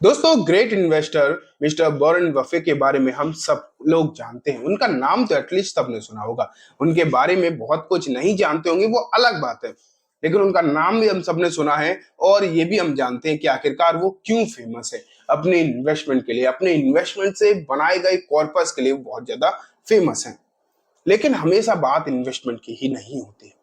दोस्तों, great investor mister Warren Buffett के बारे में हम सब लोग जानते हैं। उनका नाम तो एटलीस्ट सबने सुना होगा। उनके बारे में बहुत कुछ नहीं जानते होंगे, वो अलग बात है, लेकिन उनका नाम भी हम सबने सुना है। और ये भी हम जानते हैं कि आखिरकार वो क्यों फेमस है। अपने इन्वेस्टमेंट के लिए, अपने इन्वेस्टमेंट से बनाए गए कॉर्पस के लिए वो बहुत ज्यादा फेमस है। लेकिन हमेशा बात इन्वेस्टमेंट की ही नहीं होती है।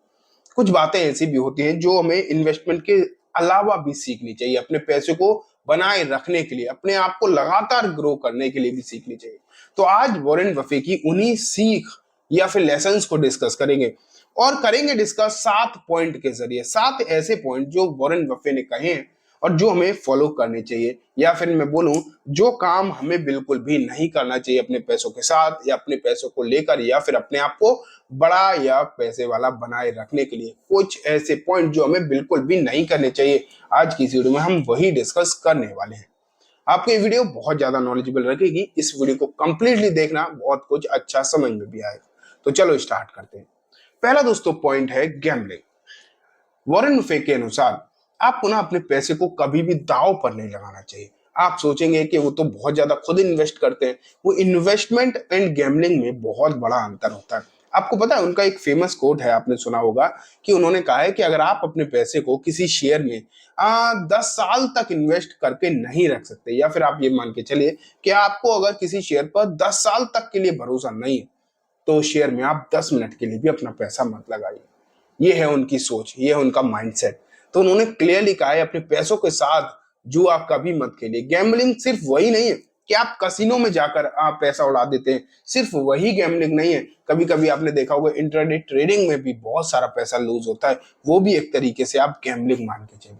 कुछ बातें ऐसी भी होती हैं जो हमें इन्वेस्टमेंट के अलावा भी सीखनी चाहिए। अपने पैसे को बनाए रखने के लिए, अपने आप को लगातार ग्रो करने के लिए भी सीखनी चाहिए। तो आज वॉरेन बफे की उन्हीं सीख या फिर लेसन्स को डिस्कस करेंगे। और करेंगे डिस्कस 7 पॉइंट के जरिए, 7 ऐसे पॉइंट जो वॉरेन बफे ने कहे हैं और जो हमें फॉलो करने चाहिए, या फिर मैं बोलूं जो काम हमें बिल्कुल भी नहीं करना चाहिए अपने पैसों के साथ या अपने पैसों को लेकर, या फिर अपने आप को बड़ा या पैसे वाला बनाए रखने के लिए कुछ ऐसे पॉइंट जो हमें बिल्कुल भी नहीं करने चाहिए। आज की इस वीडियो में हम वही डिस्कस करने वाले हैं। आपको ये वीडियो बहुत ज्यादा नॉलेजेबल रखेगी। इस वीडियो को कंप्लीटली देखना, बहुत कुछ अच्छा समझ में भी आएगा। तो चलो स्टार्ट करते हैं। पहला दोस्तों पॉइंट है गैम्बलिंग। वॉरेन बफे के अनुसार आपको ना अपने पैसे को कभी भी दांव पर नहीं लगाना चाहिए। आप सोचेंगे कि वो तो बहुत ज्यादा खुद इन्वेस्ट करते हैं। वो इन्वेस्टमेंट एंड गैम्बलिंग में बहुत बड़ा अंतर होता है। आपको पता है, उनका एक फेमस कोट है, आपने सुना होगा, कि उन्होंने कहा है कि अगर आप अपने पैसे को किसी शेयर में 10 साल तक इन्वेस्ट करके नहीं रख सकते, या फिर आप ये मान के चलिए कि आपको अगर किसी शेयर पर 10 साल तक के लिए भरोसा नहीं है, तो शेयर में आप 10 मिनट के लिए भी अपना पैसा मत लगाइए। ये है उनकी सोच, ये है उनका माइंडसेट। तो उन्होंने क्लियरली कहा है अपने पैसों के साथ जुआ कभी मत खेलिए। गैम्बलिंग सिर्फ वही नहीं है कि आप कसिनो में जाकर आप पैसा उड़ा देते हैं, सिर्फ वही गैम्बलिंग नहीं है। कभी कभी आपने देखा होगा इंटरनेट ट्रेडिंग में भी बहुत सारा पैसा लूज होता है, वो भी एक तरीके से आप गैम्बलिंग मान के चलिए।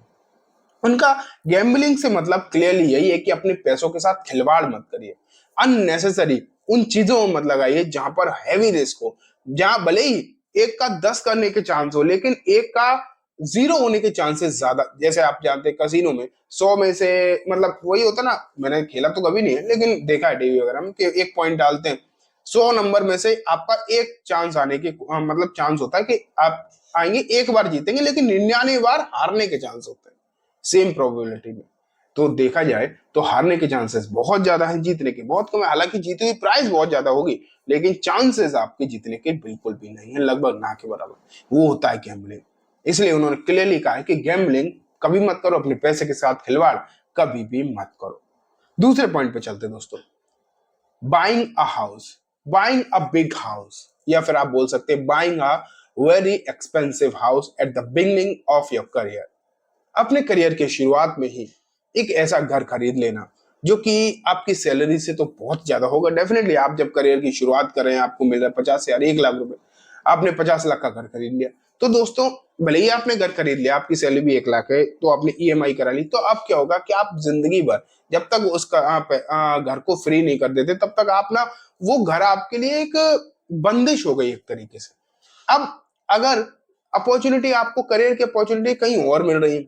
उनका गैम्बलिंग से मतलब क्लियरली यही है कि अपने पैसों के साथ खिलवाड़ मत करिए। अननेसेसरी उन चीजों में मत लगाइए जहां पर हैवी रिस्क हो, जहां भले ही एक का 10 करने के चांस हो, लेकिन एक का 0 होने के चांसेस ज्यादा। जैसे आप जानते हैं कसिनो में 100 में से, मतलब वही होता ना, मैंने खेला तो कभी नहीं है लेकिन देखा है टीवी वगैरह में, कि एक पॉइंट डालते हैं, 100 नंबर में से आपका एक चांस आने के मतलब चांस होता है कि आप आएंगे, एक बार जीतेंगे, लेकिन 99 बार हारने के चांस होते हैं सेम प्रोबेबिलिटी में। तो देखा जाए तो हारने के चांसेस बहुत ज्यादा हैं, जीतने के बहुत कम है। हालांकि जीती हुई प्राइस बहुत ज्यादा होगी, लेकिन चांसेस आपके जीतने के बिल्कुल भी नहीं है, लगभग ना के बराबर। वो होता है गैम्बलिंग। इसलिए उन्होंने क्लियरली कहा है कि गैम्बलिंग कभी मत करो, अपने पैसे के साथ खिलवाड़ कभी भी मत करो। दूसरे पॉइंट पे चलते दोस्तों, buying a house, buying a big house, या फिर आप बोल सकते हैं buying a very expensive house at the beginning of your career. अपने करियर के शुरुआत में ही एक ऐसा घर खरीद लेना जो कि आपकी सैलरी से तो बहुत ज्यादा होगा। डेफिनेटली आप जब करियर की शुरुआत कर रहे हैं, आपको मिल रहा है 50 हजार, 1 लाख रुपए, आपने 50 लाख का घर खरीद लिया। तो दोस्तों, भले ही आपने घर खरीद लिया, आपकी सैलरी भी 1 लाख है, तो आपने ईएमआई करा ली, तो अब क्या होगा कि आप जिंदगी भर जब तक उसका घर को फ्री नहीं कर देते, तब तक आप ना, वो घर आपके लिए एक बंदिश हो गई एक तरीके से। अब अगर अपॉर्चुनिटी, आपको करियर की अपॉर्चुनिटी कहीं और मिल रही है,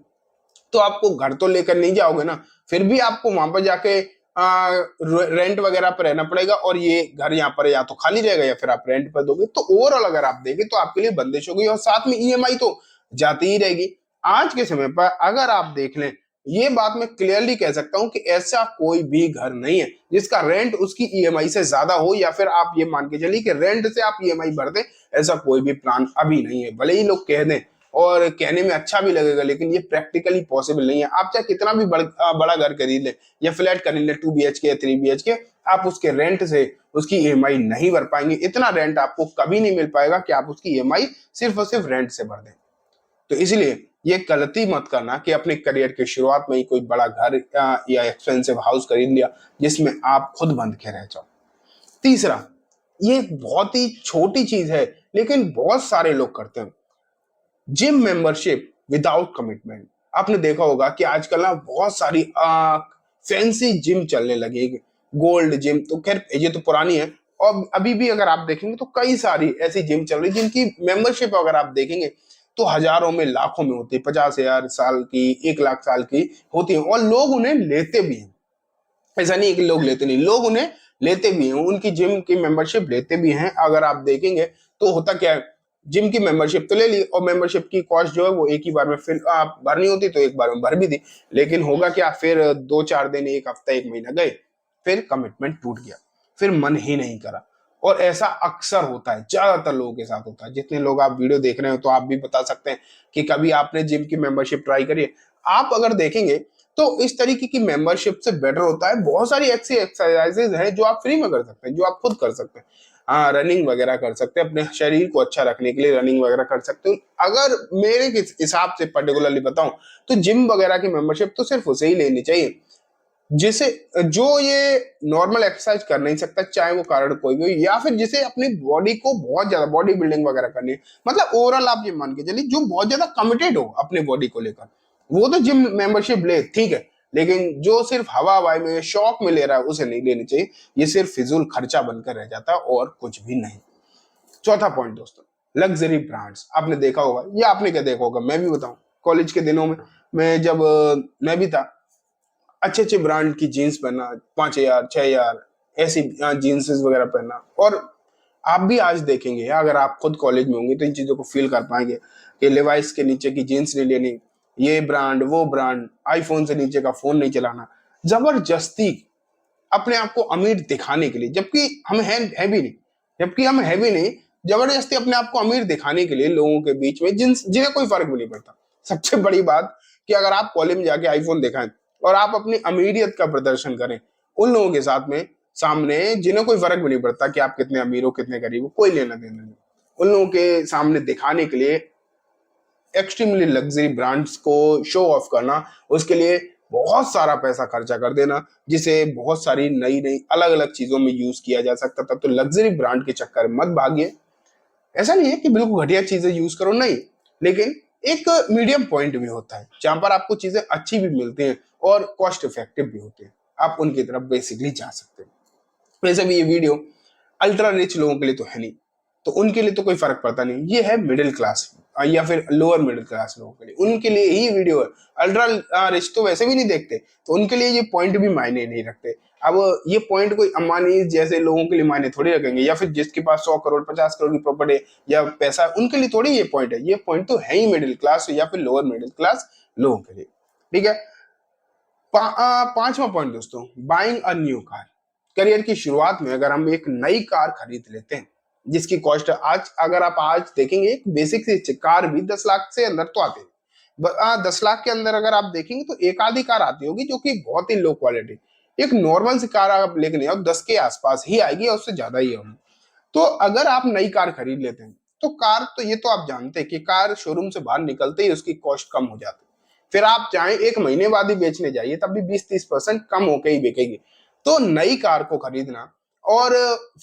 तो आपको घर तो लेकर नहीं जाओगे ना, फिर भी आपको वहां पर जाके रेंट वगैरह पर रहना पड़ेगा, और ये घर यहाँ पर या तो खाली रहेगा या फिर आप रेंट पर दोगे। तो ओवरऑल अगर आप देखें तो आपके लिए बंदिश होगी, और साथ में ईएमआई तो जाती ही रहेगी। आज के समय पर अगर आप देख लें, ये बात मैं क्लियरली कह सकता हूं कि ऐसा कोई भी घर नहीं है जिसका रेंट उसकी ईएमआई से ज्यादा हो, या फिर आप ये मान के चलिए कि रेंट से आप ईएमआई भर दें। ऐसा कोई भी प्लान अभी नहीं है। भले ही लोग कह दें, और कहने में अच्छा भी लगेगा, लेकिन ये प्रैक्टिकली पॉसिबल नहीं है। आप चाहे कितना भी बड़ा घर खरीद लें या फ्लैट खरीद लें, 2 BHK या 3 BHK, आप उसके रेंट से उसकी ईएमआई नहीं भर पाएंगे। इतना रेंट आपको कभी नहीं मिल पाएगा कि आप उसकी ईएमआई सिर्फ और सिर्फ रेंट से भर दें। तो इसलिए ये गलती मत करना कि अपने करियर की शुरुआत में ही कोई बड़ा घर या एक्सपेंसिव हाउस खरीद लिया जिसमें आप खुद बंद के रह जाओ। तीसरा, ये बहुत ही छोटी चीज है लेकिन बहुत सारे लोग करते हैं, जिम मेंबरशिप विदाउट कमिटमेंट। आपने देखा होगा कि आजकल ना बहुत सारी फैंसी जिम चलने लगी है। गोल्ड जिम तो खैर ये तो पुरानी है, और अभी भी अगर आप देखेंगे तो कई सारी ऐसी जिम चल रही है जिनकी मेंबरशिप अगर आप देखेंगे तो हजारों में, लाखों में होती है। 50 हजार साल की, 1 लाख साल की होती है, और लोग उन्हें लेते भी हैं। ऐसा नहीं है कि लोग लेते नहीं, लोग उन्हें लेते भी हैं, उनकी जिम की मेंबरशिप लेते भी हैं। अगर आप देखेंगे तो होता क्या है जिम की मेंबरशिप तो ले ली और मेंबरशिप की कॉस्ट जो है वो एक ही बार में फिर आप भरनी होती तो एक बार में भर भी दी, लेकिन होगा क्या, फिर 2-4 दिन, एक हफ्ता, एक महीना गए, फिर कमिटमेंट टूट गया, फिर मन ही नहीं करा। और ऐसा अक्सर होता है, ज्यादातर लोगों के साथ होता है। जितने लोग आप वीडियो देख रहे हो तो आप भी बता सकते हैं कि कभी आपने जिम की मेंबरशिप ट्राई करी है। आप अगर देखेंगे तो इस तरीके की मेंबरशिप से बेटर होता है, बहुत सारी ऐसी एक्सरसाइजेज हैं जो आप फ्री में कर सकते हैं, जो आप खुद कर सकते हैं। हाँ, रनिंग वगैरह कर सकते हैं, अपने शरीर को अच्छा रखने के लिए रनिंग वगैरह कर सकते हो। अगर मेरे हिसाब से पर्टिकुलरली बताऊं तो जिम वगैरह की मेंबरशिप तो सिर्फ उसे ही लेनी चाहिए जिसे, जो ये नॉर्मल एक्सरसाइज कर नहीं सकता, चाहे वो कारण कोई भी हो, या फिर जिसे अपनी बॉडी को बहुत ज्यादा बॉडी बिल्डिंग वगैरह करनी है, मतलब ओवरऑल आप ये मान के चलिए जो बहुत ज्यादा कमिटेड हो अपने बॉडी को लेकर, वो तो जिम मेंबरशिप ले, ठीक है। लेकिन जो सिर्फ हवा हवाई में शौक में ले रहा है उसे नहीं लेनी चाहिए, ये सिर्फ फिजूल खर्चा बनकर रह जाता है और कुछ भी नहीं। चौथा पॉइंट दोस्तों, लग्जरी ब्रांड्स। आपने देखा होगा या आपने क्या देखा होगा, मैं भी बताऊं। कॉलेज के दिनों में मैं जब मैं भी था, अच्छे अच्छे ब्रांड की जीन्स पहनना, 5,000 6,000 ऐसी जीन्स वगैरह पहनना। और आप भी आज देखेंगे, अगर आप खुद कॉलेज में होंगे तो इन चीजों को फील कर पाएंगे कि लेवाइस के नीचे की जीन्स नहीं लेनी, ये ब्रांड वो ब्रांड, आईफोन से नीचे का फोन नहीं चलाना, जबरदस्ती अपने आप को अमीर दिखाने के लिए, जबकि हम है भी नहीं, जबकि हम है भी नहीं, जबरदस्ती अपने आप को अमीर दिखाने के लिए लोगों के बीच में जिन्हें कोई फर्क भी नहीं पड़ता। सबसे बड़ी बात कि अगर आप कॉलेज में जाके आईफोन दिखाएं और आप अपनी अमीरियत का प्रदर्शन करें उन लोगों के साथ में, सामने, जिन्हें कोई फर्क भी नहीं पड़ता कि आप कितने अमीर हो कितने गरीब हो, कोई लेना देना नहीं, उन लोगों के सामने दिखाने के लिए एक्सट्रीमली लग्जरी ब्रांड्स को शो ऑफ करना, उसके लिए बहुत सारा पैसा खर्चा कर देना, जिसे बहुत सारी नई नई अलग अलग चीजों में यूज किया जा सकता था। तो लग्जरी ब्रांड के चक्कर में मत भागिए। ऐसा नहीं है कि बिल्कुल घटिया चीजें यूज करो, नहीं, लेकिन एक मीडियम पॉइंट भी होता है जहां पर आपको चीजें अच्छी भी मिलती हैं और कॉस्ट इफेक्टिव भी होती है, आप उनकी तरफ बेसिकली जा सकते हैं। वैसे भी ये वीडियो अल्ट्रा रिच लोगों के लिए तो है नहीं, तो उनके लिए तो कोई फर्क पड़ता नहीं, ये है मिडिल क्लास या फिर लोअर मिडिल क्लास लोगों के लिए, उनके लिए ही वीडियो है। अल्ट्रा रिच तो वैसे भी नहीं देखते, तो उनके लिए ये पॉइंट भी मायने नहीं रखते। अब ये पॉइंट कोई अंबानी जैसे लोगों के लिए मायने थोड़ी रखेंगे, या फिर जिसके पास 100 करोड़ 50 करोड़ की प्रॉपर्टी या पैसा, उनके लिए थोड़ी ये पॉइंट है। ये पॉइंट तो है ही मिडिल क्लास या फिर लोअर मिडिल क्लास लोगों के लिए, ठीक है। पांचवा पॉइंट दोस्तों, buying a new car. Career की शुरुआत में अगर हम एक नई कार खरीद लेते हैं जिसकी कॉस्ट, आज अगर आप आज देखेंगे एक बेसिक सी कार भी 10 लाख से अंदर तो आती है। 10 लाख के अंदर अगर आप देखेंगे तो एक आधी कार आती होगी जो कि बहुत ही लो क्वालिटी, एक नॉर्मल सी कार आप लेके नहीं आओ 10 के आसपास ही आएगी और उससे ज्यादा ही होगी। तो अगर आप नई कार खरीद लेते हैं तो कार तो ये तो आप जानते हैं कि कार शोरूम से बाहर निकलते ही उसकी कॉस्ट कम हो जाती है। फिर आप चाहे एक महीने बाद ही बेचने जाइए तब भी 20-30% कम होकर ही बिकेगी। तो नई कार को खरीदना और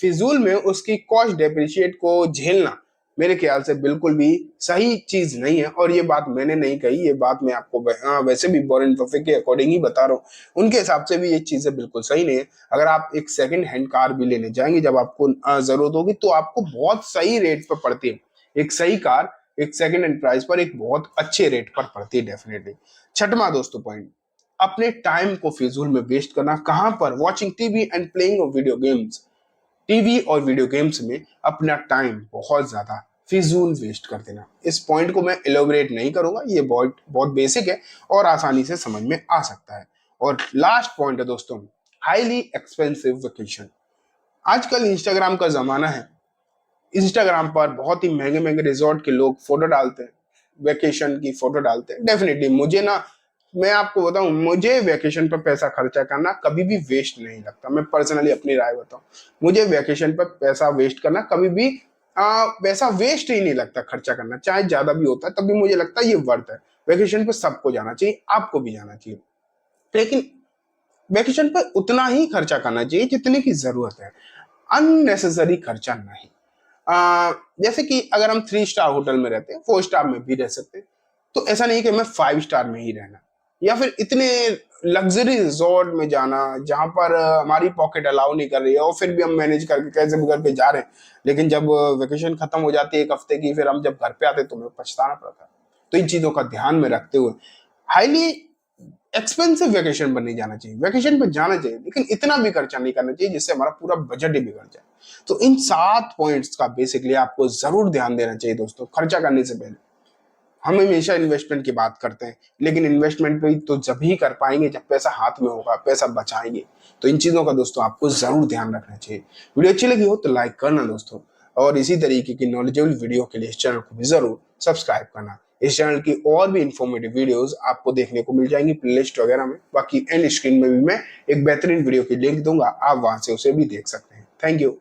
फिजूल में उसकी कॉस्ट डेप्रिशिएट को झेलना मेरे ख्याल से बिल्कुल भी सही चीज नहीं है। और ये बात मैंने नहीं कही, ये बात मैं आपको वैसे भी वॉरेन बफे के अकॉर्डिंग ही बता रहा हूँ, उनके हिसाब से भी ये चीजें बिल्कुल सही नहीं है। अगर आप एक सेकंड हैंड कार भी लेने जाएंगे जब आपको जरूरत होगी तो आपको बहुत सही रेट पर पड़ती है एक सही कार, एक सेकंड हैंड प्राइस पर एक बहुत अच्छे रेट पर पड़ती है डेफिनेटली। छठवां दोस्तों पॉइंट, अपने टाइम को फिजूल में वेस्ट करना। कहां पर? Watching TV and playing video games. TV और वीडियो गेम्स में अपना टाइम बहुत ज्यादा फिजूल वेस्ट कर देना। इस पॉइंट को मैं एलोबरेट नहीं करूंगा, ये बहुत बहुत बेसिक है और आसानी से समझ में आ सकता है। और लास्ट पॉइंट है दोस्तों, हाईली एक्सपेंसिव वेकेशन। आजकल इंस्टाग्राम का जमाना है, इंस्टाग्राम पर बहुत ही महंगे महंगे रिजॉर्ट के लोग फोटो डालते हैं, वेकेशन की फोटो डालते हैं। डेफिनेटली मुझे ना, मैं आपको बताऊं, मुझे वेकेशन पर पैसा खर्चा करना कभी भी वेस्ट नहीं लगता। मैं पर्सनली अपनी राय बताऊं, मुझे वेकेशन पर पैसा वेस्ट करना कभी भी पैसा वेस्ट ही नहीं लगता। खर्चा करना चाहे ज्यादा भी होता है तब भी मुझे लगता है ये वर्थ है। वेकेशन पर सबको जाना चाहिए, आपको भी जाना चाहिए, लेकिन वेकेशन पर उतना ही खर्चा करना चाहिए जितने की जरूरत है, अननेसेसरी खर्चा नहीं। जैसे कि अगर हम 3 स्टार होटल में रहते हैं, 4 स्टार में भी रह सकते हैं, तो ऐसा नहीं कि मैं 5 स्टार में ही रहना, या फिर इतने लग्जरी रिजॉर्ट में जाना जहां पर हमारी पॉकेट अलाउ नहीं कर रही है और फिर भी हम मैनेज करके कैसे भी करके जा रहे हैं, लेकिन जब वेकेशन खत्म हो जाती है एक हफ्ते की, फिर हम जब घर पे आते हैं तो हमें पछताना पड़ता है। तो इन चीजों का ध्यान में रखते हुए हाईली एक्सपेंसिव वेकेशन पर नहीं जाना चाहिए, वेकेशन पर जाना चाहिए लेकिन इतना भी खर्चा नहीं करना चाहिए जिससे हमारा पूरा बजट ही बिगड़ जाए। तो इन 7 पॉइंट्स का बेसिकली आपको जरूर ध्यान देना चाहिए दोस्तों खर्चा करने से पहले। हम हमेशा इन्वेस्टमेंट की बात करते हैं, लेकिन इन्वेस्टमेंट भी तो जब ही कर पाएंगे जब पैसा हाथ में होगा, पैसा बचाएंगे। तो इन चीजों का दोस्तों आपको जरूर ध्यान रखना चाहिए। वीडियो अच्छी लगी हो तो लाइक करना दोस्तों, और इसी तरीके की नॉलेजेबल वीडियो के लिए इस चैनल को भी जरूर सब्सक्राइब करना। इस चैनल की और भी इंफॉर्मेटिव वीडियोस आपको देखने को मिल जाएंगी प्लेलिस्ट वगैरह में। बाकी एंड स्क्रीन में भी मैं एक बेहतरीन वीडियो की लिंक दूंगा, आप वहां से उसे भी देख सकते हैं। Thank you.